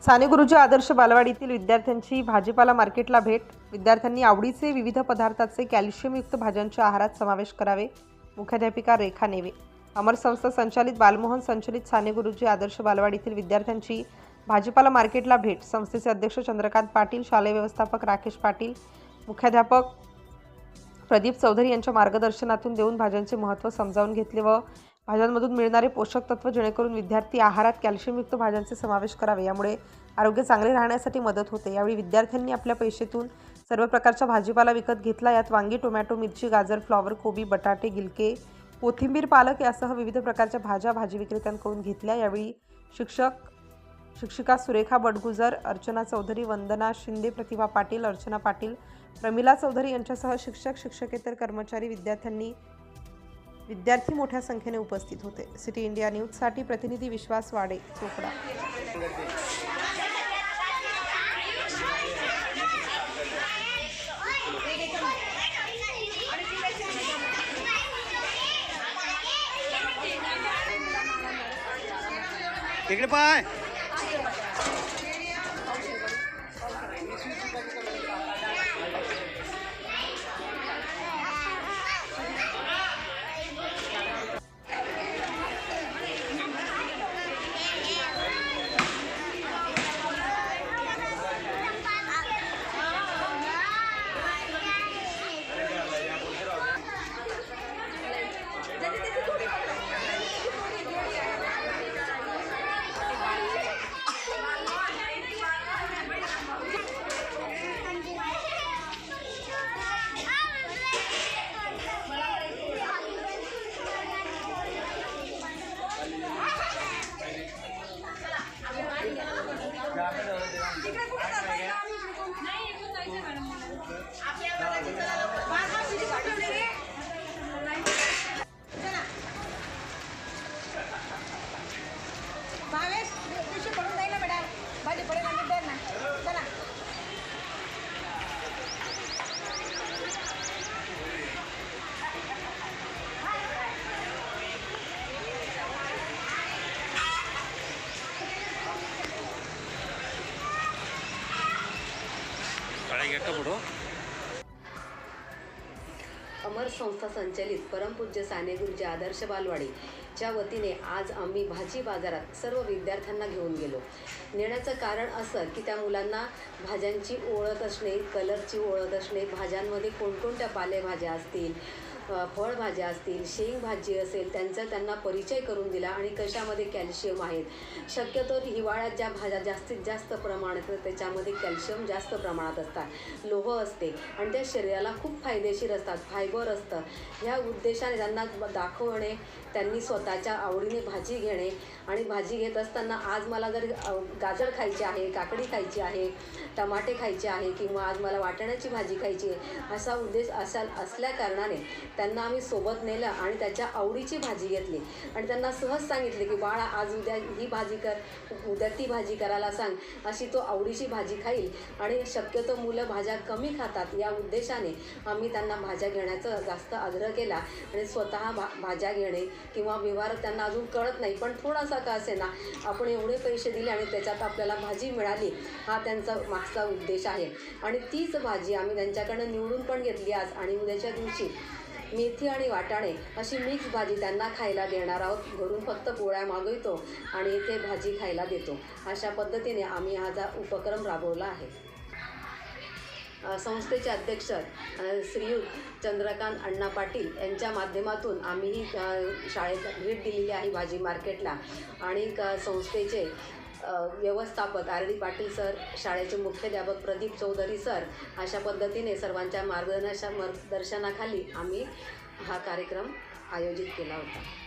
साने गुरुजी आदर्श बालवाडीतील विद्यार्थ्यांची भाजीपाला मार्केटला भेट। विद्यार्थ्यांनी आवडीचे विविध पदार्थाचे कॅल्शियमयुक्त भाज्यांच्या आहारात समावेश करावे। मुख्याध्यापिका रेखा नेवे। अमर संस्था संचालित बालमोहन संचलित साने गुरुजी आदर्श बालवाडीतील विद्यार्थ्यांची भाजीपाला मार्केटला भेट। संस्थेचे अध्यक्ष चंद्रकांत पाटील, शालेय व्यवस्थापक राकेश पाटील, मुख्याध्यापक प्रदीप चौधरी यांच्या मार्गदर्शनातून देऊन भाज्यांचे महत्त्व समजावून घेतले व भाज्यांमधून मिळणारे पोषक तत्व जेणेकरून विद्यार्थी आहारात कॅल्शियमयुक्त भाज्यांचे समावेश करावे, यामुळे आरोग्य चांगले राहण्यासाठी मदत होते। यावेळी विद्यार्थ्यांनी आपल्या पैशातून सर्व प्रकारचा भाजीपाला विकत घेतला। यात वांगी, टोमॅटो, मिरची, गाजर, फ्लॉवर, कोबी, बटाटे, गिलके, कोथिंबीर, पालक यासह विविध प्रकारच्या भाज्या भाजी विक्रेत्यांकडून घेतल्या। यावेळी शिक्षिका सुरेखा बडगुजर, अर्चना चौधरी, वंदना शिंदे, प्रतिभा पाटील, अर्चना पाटील, प्रमिला चौधरी यांच्यासह शिक्षक, शिक्षकेतर कर्मचारी, विद्यार्थी मोठ्या संख्येने उपस्थित होते। सिटी इंडिया न्यूजसाठी प्रतिनिधी विश्वास वाडे, चोपडा। इकडे पाय अमर संस्था संचालित परमपूज्य साने गुरुजी आदर्श बालवाडीच्या वतीने आज आम्ही भाजी बाजारात सर्व विद्यार्थ्यांना घेऊन गेलो। नेण्याचं कारण असं की त्या मुलांना भाज्यांची ओळख असणे, कलरची ओळख असणे, भाज्यांमध्ये कोणकोणत्या पालेभाज्या असतील, फळभाज्या असतील, शेंग भाजी असेल, त्यांना परिचय करून दिला आणि कशामध्ये कॅल्शियम आहेत। शक्यतो हिवाळ्यात ज्या भाज्या जास्तीत जास्त प्रमाणात त्याच्यामध्ये कॅल्शियम जास्त प्रमाणात असतात, लोह असते आणि त्या शरीराला खूप फायदेशीर असतात, फायबर असतं। ह्या उद्देशाने त्यांना दाखवणे, त्यांनी स्वतःच्या आवडीने भाजी घेणे आणि भाजी घेत असताना आज मला जर गाजर खायची आहे, काकडी खायची आहे, टमाटे खायचे आहे किंवा आज मला वाटाण्याची भाजी खायची आहे, असा उद्देश असल्या कारणाने त्यांना आम्ही सोबत नेलं आणि त्याच्या आवडीची भाजी घेतली आणि त्यांना सहज सांगितले की बाळा आज उद्या ही भाजी कर, उद्या ती भाजी करायला सांग, अशी तो आवडीची भाजी खाईल। आणि शक्यतो मुलं भाज्या कमी खातात, या उद्देशाने आम्ही त्यांना भाज्या घेण्याचा जास्त आग्रह केला आणि स्वतः भाज्या घेणे किंवा व्यवहार त्यांना अजून कळत नाही, पण थोडासा का असे ना आपण एवढे पैसे दिले आणि त्याच्यात आपल्याला भाजी मिळाली, हा त्यांचा मागचा उद्देश आहे। आणि तीच भाजी आम्ही त्यांच्याकडनं निवडून पण घेतली आज आणि उद्याच्या दिवशी मेथी आणि वाटाणे अशी मिक्स भाजी त्यांना खायला देणार आहोत। घरून फक्त पोळ्या मागवतो आणि इथे भाजी खायला देतो, अशा पद्धतीने आम्ही हा उपक्रम राबवला आहे। संस्थेचे अध्यक्ष श्रीयुत चंद्रकांत अण्णा पाटील यांच्या माध्यमातून आम्ही शाळेत भेट दिलेली आहे भाजी मार्केटला आणि संस्थेचे व्यवस्थापक आर डी पाटील सर, शाळेचे मुख्याध्यापक प्रदीप चौधरी सर, अशा पद्धतीने सर्वांच्या मार्गदर्शनाखाली आम्ही हा कार्यक्रम आयोजित केला होता।